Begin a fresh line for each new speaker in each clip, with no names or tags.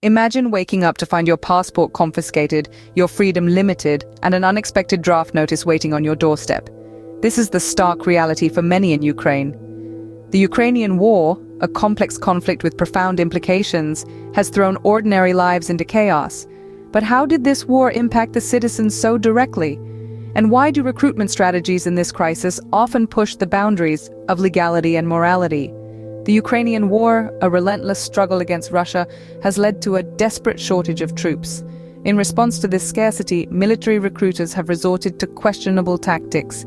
Imagine waking up to find your passport confiscated, your freedom limited, and an unexpected draft notice waiting on your doorstep. This is the stark reality for many in Ukraine. The Ukrainian war, a complex conflict with profound implications, has thrown ordinary lives into chaos. But how did this war impact the citizens so directly? And why do recruitment strategies in this crisis often push the boundaries of legality and morality? The Ukrainian war, a relentless struggle against Russia, has led to a desperate shortage of troops. In response to this scarcity, military recruiters have resorted to questionable tactics.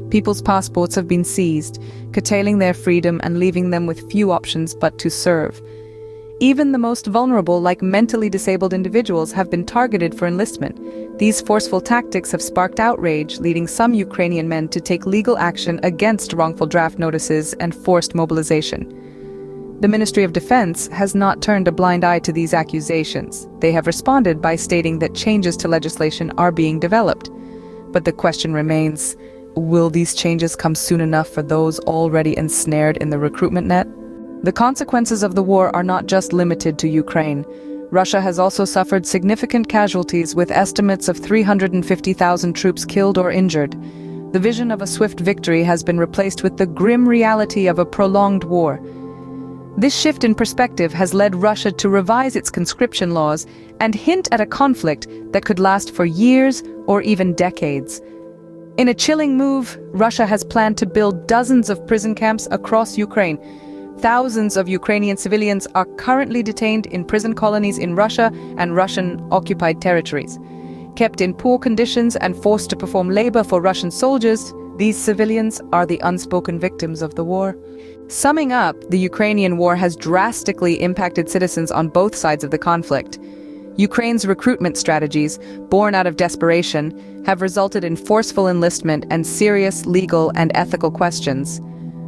People's passports have been seized, curtailing their freedom and leaving them with few options but to serve. Even the most vulnerable, like mentally disabled individuals, have been targeted for enlistment. These forceful tactics have sparked outrage, leading some Ukrainian men to take legal action against wrongful draft notices and forced mobilization. The Ministry of Defense has not turned a blind eye to these accusations. They have responded by stating that changes to legislation are being developed. But the question remains, will these changes come soon enough for those already ensnared in the recruitment net? The consequences of the war are not just limited to Ukraine. Russia has also suffered significant casualties, with estimates of 350,000 troops killed or injured. The vision of a swift victory has been replaced with the grim reality of a prolonged war. This shift in perspective has led Russia to revise its conscription laws and hint at a conflict that could last for years or even decades. In a chilling move, Russia has planned to build dozens of prison camps across Ukraine. Thousands of Ukrainian civilians are currently detained in prison colonies in Russia and Russian-occupied territories. Kept in poor conditions and forced to perform labor for Russian soldiers, these civilians are the unspoken victims of the war. Summing up, the Ukrainian war has drastically impacted citizens on both sides of the conflict. Ukraine's recruitment strategies, born out of desperation, have resulted in forceful enlistment and serious legal and ethical questions.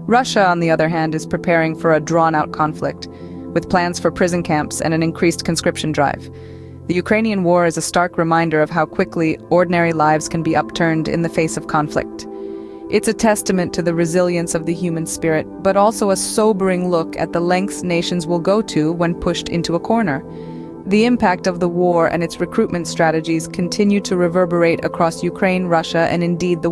Russia, on the other hand, is preparing for a drawn-out conflict, with plans for prison camps and an increased conscription drive. The Ukrainian war is a stark reminder of how quickly ordinary lives can be upturned in the face of conflict. It's a testament to the resilience of the human spirit, but also a sobering look at the lengths nations will go to when pushed into a corner. The impact of the war and its recruitment strategies continue to reverberate across Ukraine, Russia, and indeed the